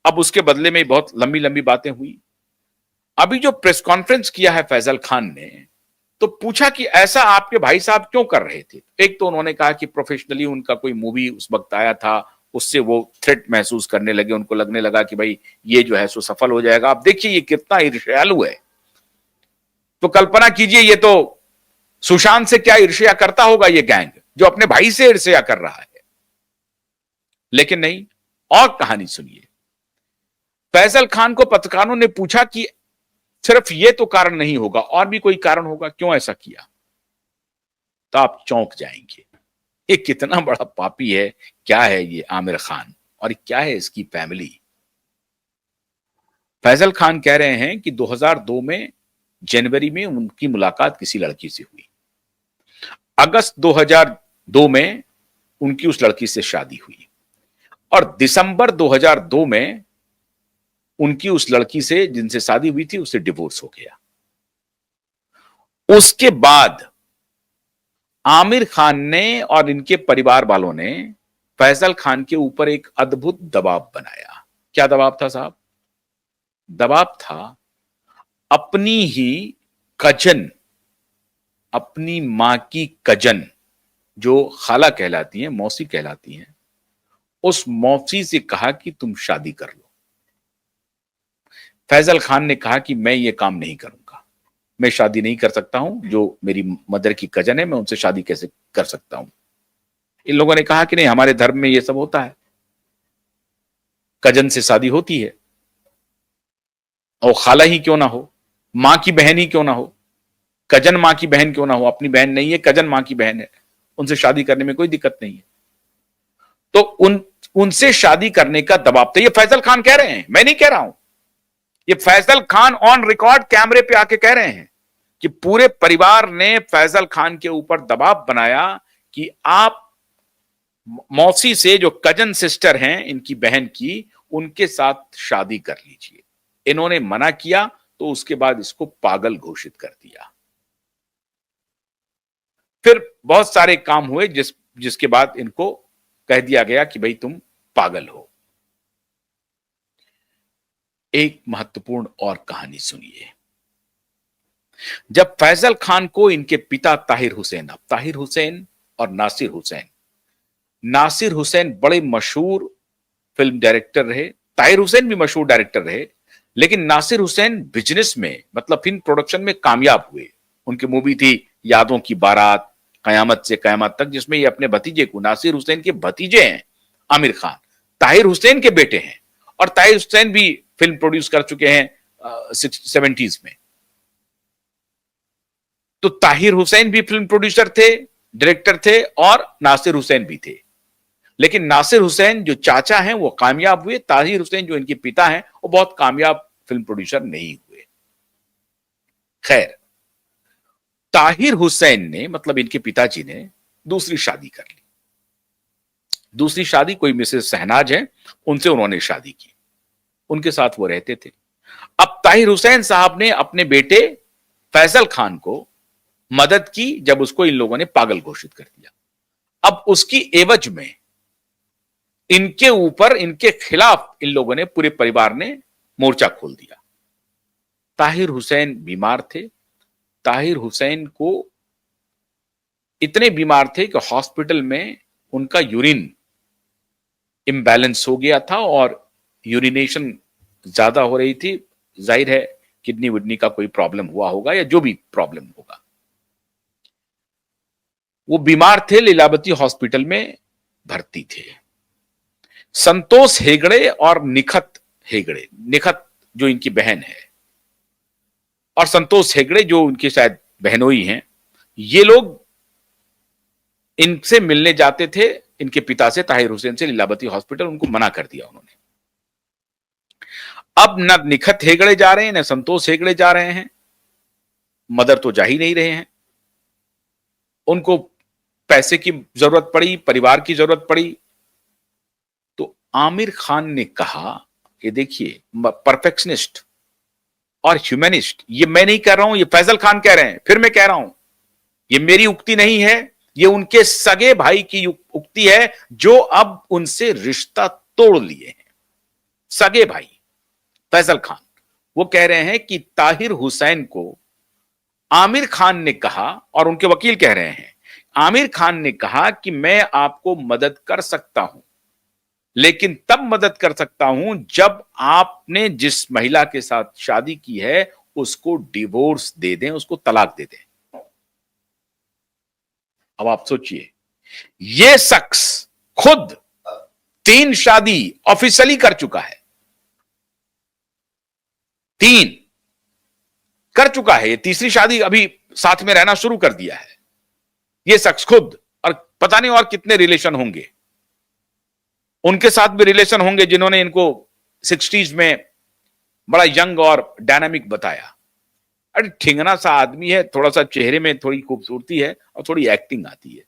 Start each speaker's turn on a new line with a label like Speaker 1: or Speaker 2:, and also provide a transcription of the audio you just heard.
Speaker 1: अब उसके बदले में बहुत लंबी लंबी बातें हुई। अभी जो प्रेस कॉन्फ्रेंस किया है फैजल खान ने, तो पूछा कि ऐसा आपके भाई साहब क्यों कर रहे थे। एक तो उन्होंने कहा कि प्रोफेशनली उनका कोई मूवी उस वक्त आया था, उससे वो थ्रेट महसूस करने लगे, उनको लगने लगा कि भाई ये जो है सो सफल हो जाएगा। आप देखिए ये कितना ईर्ष्यालु है। तो कल्पना कीजिए ये तो सुशांत से क्या ईर्ष्या करता होगा ये गैंग, जो अपने भाई से ईर्ष्या कर रहा है। लेकिन नहीं, और कहानी सुनिए। फैजल खान को पत्रकारों ने पूछा कि सिर्फ ये तो कारण नहीं होगा, और भी कोई कारण होगा, क्यों ऐसा किया? तो आप चौंक जाएंगे, ये कितना बड़ा पापी है, क्या है ये आमिर खान, और क्या है इसकी फैमिली। फैजल खान कह रहे हैं कि 2002 में जनवरी में उनकी मुलाकात किसी लड़की से हुई। अगस्त 2002 में उनकी उस लड़की से शादी हुई, और दिसंबर 2002 में उनकी उस लड़की से जिनसे शादी हुई थी उससे डिवोर्स हो गया। उसके बाद आमिर खान ने और इनके परिवार वालों ने फैजल खान के ऊपर एक अद्भुत दबाव बनाया। क्या दबाव था साहब? दबाव था अपनी ही कजन, अपनी मां की कजन, जो खाला कहलाती हैं, मौसी कहलाती हैं, उस मौसी से कहा कि तुम शादी कर लो। फैजल खान ने कहा कि मैं ये काम नहीं करूंगा, मैं शादी नहीं कर सकता हूं, जो मेरी मदर की कजन है मैं उनसे शादी कैसे कर सकता हूं। इन लोगों ने कहा कि नहीं, हमारे धर्म में ये सब होता है, कजन से शादी होती है, और खाला ही क्यों ना हो, मां की बहन ही क्यों ना हो, कजन मां की बहन क्यों ना हो, अपनी बहन नहीं है, कजन मां की बहन है, उनसे शादी करने में कोई दिक्कत नहीं है। तो उनसे शादी करने का दबाव था। ये फैजल खान कह रहे हैं, मैं नहीं कह रहा हूं, ये फैजल खान ऑन रिकॉर्ड कैमरे पे आके कह रहे हैं कि पूरे परिवार ने फैजल खान के ऊपर दबाव बनाया कि आप मौसी से, जो कजन सिस्टर हैं इनकी बहन की, उनके साथ शादी कर लीजिए। इन्होंने मना किया तो उसके बाद इसको पागल घोषित कर दिया। फिर बहुत सारे काम हुए जिसके बाद इनको कह दिया गया कि भाई तुम पागल हो। एक महत्वपूर्ण और कहानी सुनिए। जब फैजल खान को इनके पिता ताहिर हुसैन, अब ताहिर हुसैन और नासिर हुसैन, नासिर हुसैन बड़े मशहूर फिल्म डायरेक्टर रहे, ताहिर हुसैन भी मशहूर डायरेक्टर रहे, लेकिन नासिर हुसैन बिजनेस में, मतलब फिल्म प्रोडक्शन में कामयाब हुए। उनकी मूवी थी यादों की बारात, कयामत से कयामत तक, जिसमें ये अपने भतीजे को, नासिर हुसैन के भतीजे हैं आमिर खान, ताहिर हुसैन के बेटे हैं, और ताहिर हुसैन भी फिल्म प्रोड्यूस कर चुके हैं 70s में। तो ताहिर हुसैन भी फिल्म प्रोड्यूसर थे, डायरेक्टर थे, और नासिर हुसैन भी थे। लेकिन नासिर हुसैन जो चाचा हैं वो कामयाब हुए, ताहिर हुसैन जो इनके पिता हैं वो बहुत कामयाब फिल्म प्रोड्यूसर नहीं हुए। खैर, ताहिर हुसैन ने, मतलब इनके पिताजी ने, दूसरी शादी कर ली। दूसरी शादी कोई मिसेस शहनाज है, उनसे उन्होंने शादी की, उनके साथ वो रहते थे। अब ताहिर हुसैन साहब ने अपने बेटे फैजल खान को मदद की जब उसको इन लोगों ने पागल घोषित कर दिया। अब उसकी एवज में इनके ऊपर, इनके खिलाफ इन लोगों ने, पूरे परिवार ने मोर्चा खोल दिया। ताहिर हुसैन बीमार थे। ताहिर हुसैन को इतने बीमार थे कि हॉस्पिटल में उनका यूरिन इम्बैलेंस हो गया था और यूरिनेशन ज्यादा हो रही थी। जाहिर है किडनी विडनी का कोई प्रॉब्लम हुआ होगा या जो भी प्रॉब्लम होगा। वो बीमार थे, लीलावती हॉस्पिटल में भर्ती थे। संतोष हेगड़े और निखत हेगड़े, निखत जो इनकी बहन है और संतोष हेगड़े जो उनकी शायद बहनोई हैं, ये लोग इनसे मिलने जाते थे, इनके पिता से, ताहिर हुसैन से, लीलावती हॉस्पिटल। उनको मना कर दिया उन्होंने। अब न निखत हेगड़े जा रहे हैं, न संतोष हेगड़े जा रहे हैं, मदर तो जा ही नहीं रहे हैं। उनको पैसे की जरूरत पड़ी, परिवार की जरूरत पड़ी। तो आमिर खान ने कहा कि देखिए, परफेक्शनिस्ट और ह्यूमनिस्ट, ये मैं नहीं कह रहा हूं, ये फैजल खान कह रहे हैं, फिर मैं कह रहा हूं, ये मेरी उक्ति नहीं है, ये उनके सगे भाई की उक्ति है, जो अब उनसे रिश्ता तोड़ लिए हैं। सगे भाई फैजल खान, वो कह रहे हैं कि ताहिर हुसैन को आमिर खान ने कहा, और उनके वकील कह रहे हैं, आमिर खान ने कहा कि मैं आपको मदद कर सकता हूं, लेकिन तब मदद कर सकता हूं जब आपने जिस महिला के साथ शादी की है उसको डिवोर्स दे दें, उसको तलाक दे दें। अब आप सोचिए, यह शख्स खुद 3 शादी ऑफिशियली कर चुका है, 3 कर चुका है, ये तीसरी शादी अभी साथ में रहना शुरू कर दिया है ये शख्स खुद, और पता नहीं और कितने रिलेशन होंगे, उनके साथ भी रिलेशन होंगे जिन्होंने इनको 60s में बड़ा यंग और डायनामिक बताया। अरे ठिंगना सा आदमी है, थोड़ा सा चेहरे में थोड़ी खूबसूरती है और थोड़ी एक्टिंग आती है।